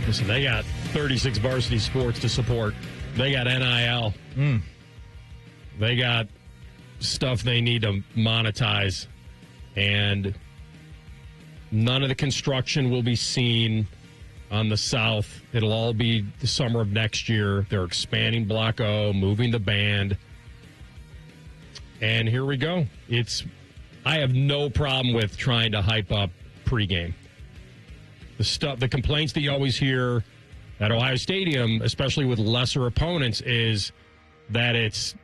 Listen, they got 36 varsity sports to support. They got NIL. They got stuff they need to monetize. And none of the construction will be seen on the south. It'll all be the summer of next year. They're expanding Block O, moving the band. And here we go. I have no problem with trying to hype up pregame. The complaints that you always hear at Ohio Stadium, especially with lesser opponents, is that it's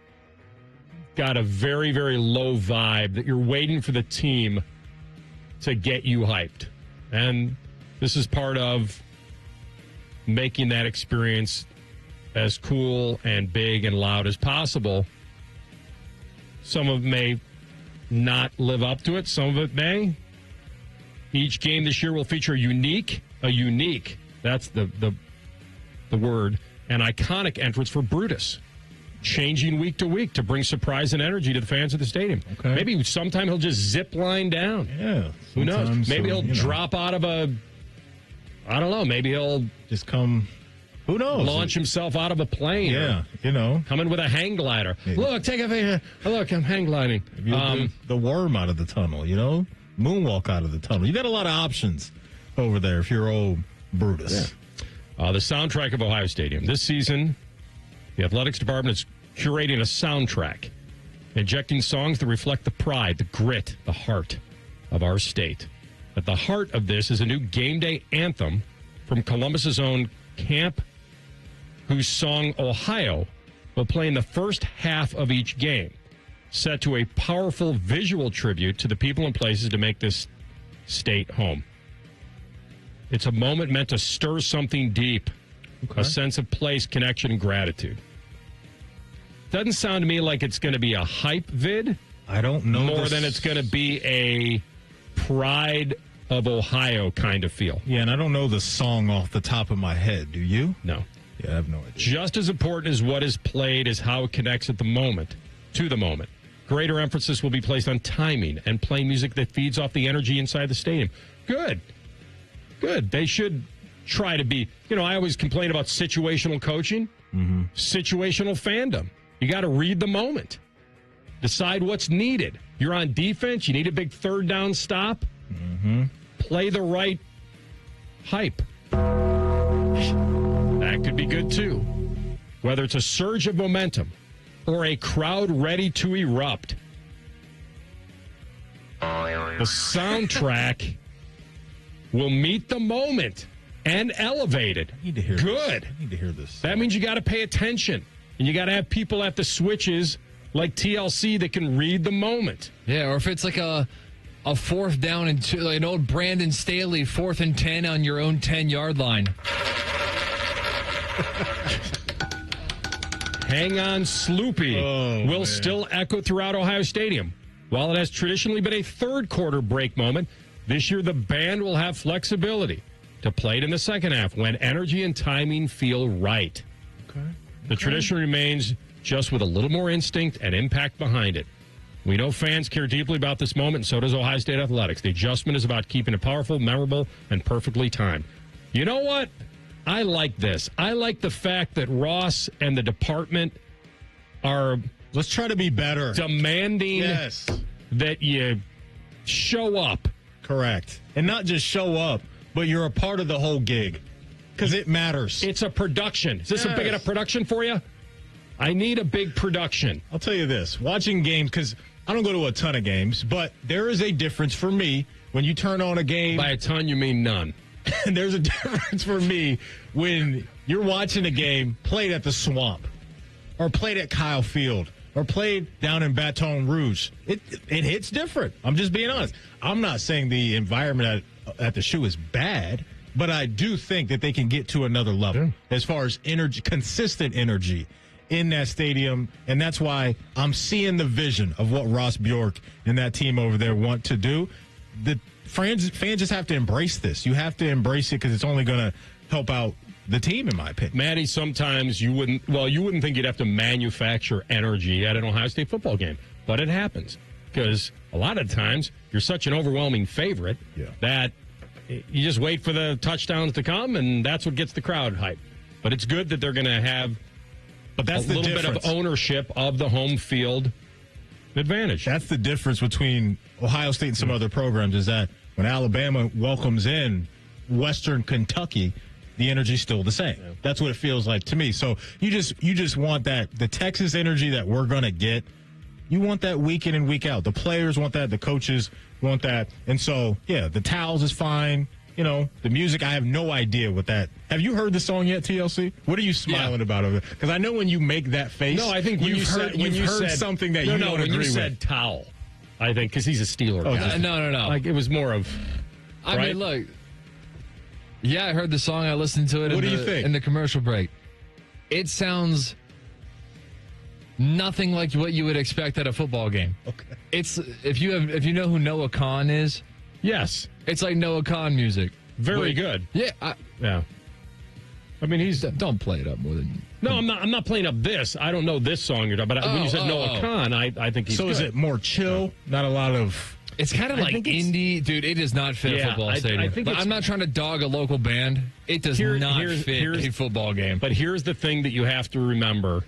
got a very, very low vibe, that you're waiting for the team to get you hyped. And this is part of making that experience as cool and big and loud as possible. Some of it may not live up to it. Some of it may. Each game this year will feature a unique, that's the word, an iconic entrance for Brutus, changing week to week to bring surprise and energy to the fans of the stadium. Okay. Maybe sometime he'll just zip line down. Yeah. Who knows? Maybe he'll drop out of I don't know. Maybe he'll just come. Who knows? Launch himself out of a plane. Yeah, come in with a hang glider. Maybe. Look, take a look. I'm hang gliding. The worm out of the tunnel. Moonwalk out of the tunnel. You got a lot of options over there if you're old Brutus. Yeah. The soundtrack of Ohio Stadium. This season, the athletics department is curating a soundtrack, injecting songs that reflect the pride, the grit, the heart of our state. At the heart of this is a new game day anthem from Columbus's own Camp, whose song Ohio will play in the first half of each game, set to a powerful visual tribute to the people and places to make this state home. It's a moment meant to stir something deep, a sense of place, connection, and gratitude. Doesn't sound to me like it's going to be a hype vid. I don't know. More than it's going to be a pride of Ohio kind of feel. Yeah, and I don't know the song off the top of my head. Do you? No. Yeah, I have no idea. Just as important as what is played is how it connects at the moment, to the moment. Greater emphasis will be placed on timing and playing music that feeds off the energy inside the stadium. Good. They should try to be, I always complain about situational coaching, situational fandom. You got to read the moment. Decide what's needed. You're on defense. You need a big third down stop. Play the right hype. That could be good, too. Whether it's a surge of momentum or a crowd ready to erupt, the soundtrack will meet the moment and elevate it. I need to hear Good. This. I need to hear this. That means you got to pay attention. And you got to have people at the switches like TLC that can read the moment. Yeah, or if it's like a fourth down and two, like an old Brandon Staley 4th and 10 on your own 10-yard line. Hang On Sloopy will still echo throughout Ohio Stadium. While it has traditionally been a third quarter break moment, this year the band will have flexibility to play it in the second half when energy and timing feel right. The tradition remains, just with a little more instinct and impact behind it. We know fans care deeply about this moment, and so does Ohio State Athletics. The adjustment is about keeping it powerful, memorable, and perfectly timed. You know what? I like this. I like the fact that Ross and the department are... Let's try to be better. Demanding that you show up. Correct. And not just show up, but you're a part of the whole gig. Because it matters. It's a production. Is this a big enough production for you? I need a big production. I'll tell you this. Watching games, because I don't go to a ton of games, but there is a difference for me when you turn on a game. By a ton, you mean none. And there's a difference for me when you're watching a game played at the Swamp or played at Kyle Field or played down in Baton Rouge. It hits different. I'm just being honest. I'm not saying the environment at the shoe is bad, but I do think that they can get to another level as far as energy, consistent energy in that stadium. And that's why I'm seeing the vision of what Ross Bjork and that team over there want to do. The fans just have to embrace this. You have to embrace it because it's only going to help out the team, in my opinion. Maddie, sometimes you wouldn't think you'd have to manufacture energy at an Ohio State football game, but it happens because a lot of times you're such an overwhelming favorite that you just wait for the touchdowns to come, and that's what gets the crowd hyped. But it's good that they're going to have that's a little bit of ownership of the home field advantage. That's the difference between Ohio State and some other programs, is that when Alabama welcomes in Western Kentucky, the energy's still the same. Yeah. That's what it feels like to me. So you just want that, the Texas energy that we're going to get. You want that week in and week out. The players want that. The coaches want that. And so, yeah, the towels is fine. You know, the music, I have no idea what that. Have you heard the song yet, TLC? What are you smiling about over there? Because I know when you make that face. No, I think when you've heard something that you don't agree with. When you said towel, I think, because he's a Steeler guy. No. Like, it was more of. I mean, look. Yeah, I heard the song. I listened to it. What do you think? In the commercial break. It sounds nothing like what you would expect at a football game. Okay. It's if you know who Noah Khan is. Yes. It's like Noah Khan music. Very good. Yeah. Yeah. I mean, don't play it up more than. No, I'm not playing up this. I don't know this song you're talking about. When you said Noah Khan, I think he's so. Good. Is it more chill? Not a lot of. It's kind of like indie, dude. It does not fit a football stadium. I'm not trying to dog a local band. It does not fit a football game. But here's the thing that you have to remember: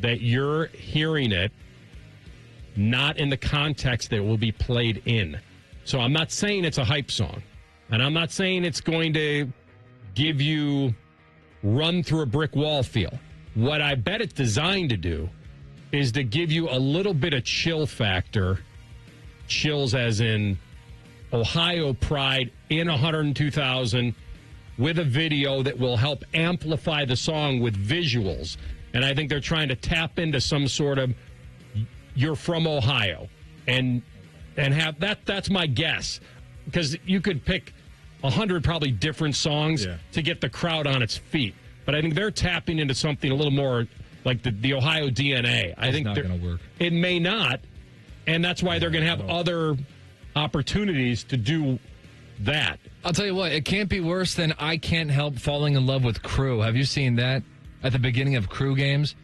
that you're hearing it not in the context that it will be played in. So I'm not saying it's a hype song, and I'm not saying it's going to give you run through a brick wall feel. What I bet it's designed to do is to give you a little bit of chill factor. Chills as in Ohio pride in 102,000 with a video that will help amplify the song with visuals. And I think they're trying to tap into some sort of you're from Ohio and have that's my guess, because you could pick 100 probably different songs to get the crowd on its feet. But I think they're tapping into something a little more like the Ohio DNA. I think it's not going to work. It may not. And that's why they're going to have other opportunities to do that. I'll tell you what, it can't be worse than I Can't Help Falling in Love with Crew. Have you seen that at the beginning of Crew games?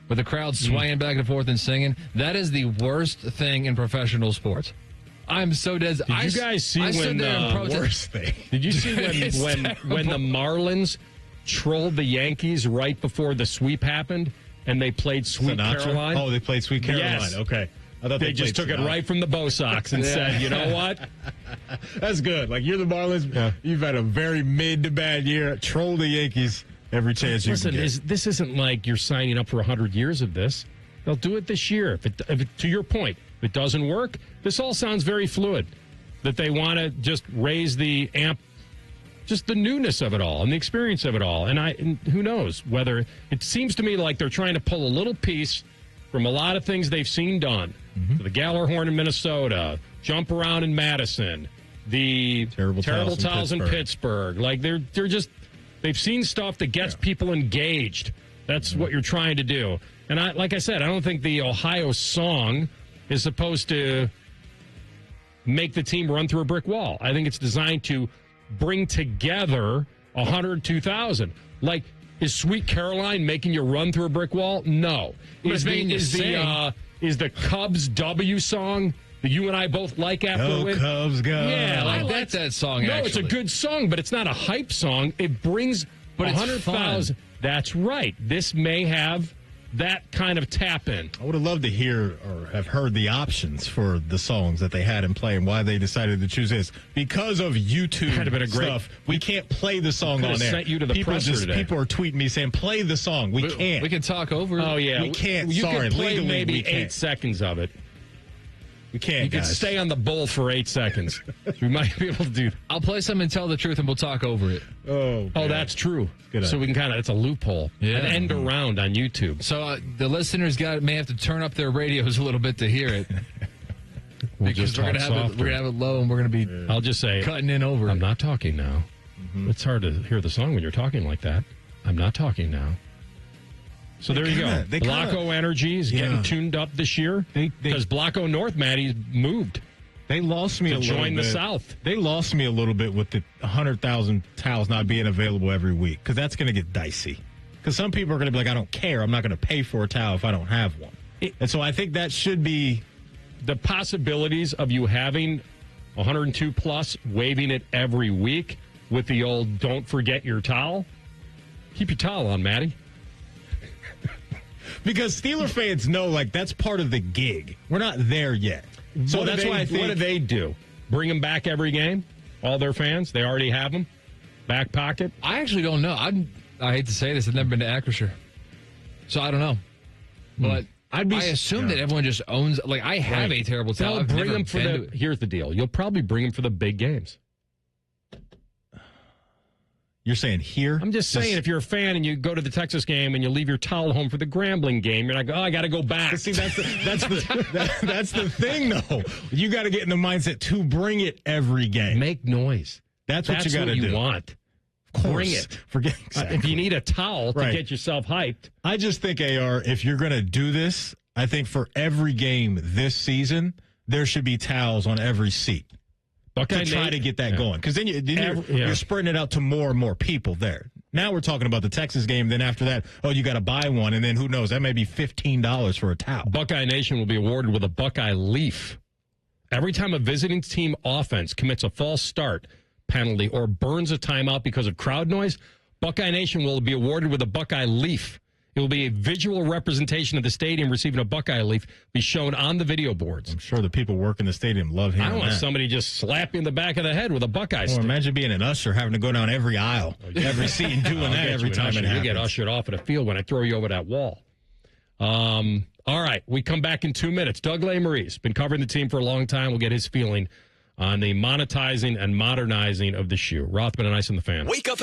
With the crowd swaying back and forth and singing? That is the worst thing in professional sports. I'm so dead. Did you guys see when the worst thing? Did you see when the Marlins trolled the Yankees right before the sweep happened and they played Sweet Caroline? Oh, they played Sweet Caroline. Yes. Okay. I thought they just took it right from the Bo Sox and said, you know what? That's good. Like, you're the Marlins. Yeah. You've had a very mid to bad year. Troll the Yankees every chance you can get. This isn't like you're signing up for 100 years of this. They'll do it this year. If it, to your point, if it doesn't work, this all sounds very fluid. That they want to just raise the amp, just the newness of it all and the experience of it all. And who knows whether it seems to me like they're trying to pull a little piece from a lot of things they've seen done. So the Gallerhorn in Minnesota, Jump Around in Madison, the Terrible Towels in Pittsburgh. Like they've seen stuff that gets people engaged. That's what you're trying to do. And like I said, I don't think the Ohio song is supposed to make the team run through a brick wall. I think it's designed to bring together 102,000. Like, is Sweet Caroline making you run through a brick wall? No. Is the Cubs W song that you and I both like after Go a win? Cubs, go. Yeah, I like that song, No, actually. it's a good song, but it's not a hype song. It brings 100,000. That's right. This may have that kind of tap in. I would have loved to hear or have heard the options for the songs that they had in play and why they decided to choose this. Because of YouTube stuff, we can't play the song on there. Sent you to the presser today. People are tweeting me saying, play the song. We can't. We can talk over it. Oh, yeah. We can't. You Sorry. can play Legally, maybe 8 seconds of it. We can't, You can stay on the bull for 8 seconds. We might be able to do that. I'll play some and tell the truth, and we'll talk over it. Oh, that's true. Good so we can kind of, it's a loophole. Yeah. An end around on YouTube. So the listeners may have to turn up their radios a little bit to hear it. Because we're going to have it low, and we're going to be I'll just say, cutting in over I'm not talking now. It's hard to hear the song when you're talking like that. I'm not talking now. So there you go. Blocko Energy is getting tuned up this year because Blocko North, Matty, moved. They lost me a little bit. Join the South. They lost me a little bit with the 100,000 towels not being available every week because that's going to get dicey. Because some people are going to be like, I don't care. I'm not going to pay for a towel if I don't have one. And so I think that should be the possibilities of you having 102 plus, waving it every week with the old "don't forget your towel." Keep your towel on, Matty. Because Steeler fans know, like, that's part of the gig. We're not there yet. So that's why I think... What do they do? Bring them back every game? All their fans? They already have them? Back pocket? I actually don't know. I hate to say this. I've never been to Acrisure. So I don't know. But I assume that everyone just owns... Like, I have a terrible towel. Bring them for the... Here's the deal. You'll probably bring them for the big games. You're saying here? I'm just saying, if you're a fan and you go to the Texas game and you leave your towel home for the Grambling game, you're like, oh, I got to go back. See, that's the thing, though. You got to get in the mindset to bring it every game. Make noise. That's what you got to do. You want. Of course. Bring it. Exactly. If you need a towel to get yourself hyped. I just think, AR, if you're going to do this, I think for every game this season, there should be towels on every seat. To try to get that going. Because then you're spreading it out to more and more people there. Now we're talking about the Texas game. Then after that, you got to buy one. And then who knows? That may be $15 for a towel. Buckeye Nation will be awarded with a Buckeye leaf. Every time a visiting team offense commits a false start penalty or burns a timeout because of crowd noise, Buckeye Nation will be awarded with a Buckeye leaf. It will be a visual representation of the stadium receiving a Buckeye leaf, be shown on the video boards. I'm sure the people working the stadium love hearing that. I don't want somebody just slap you in the back of the head with a Buckeye stick. Imagine being an usher having to go down every aisle, every seat, and doing that every time it happens. You get ushered off at a field when I throw you over that wall. All right, we come back in 2 minutes. Doug Lesmarie's been covering the team for a long time. We'll get his feeling on the monetizing and modernizing of the shoe. Rothman and Ice and the Fan. Wake up.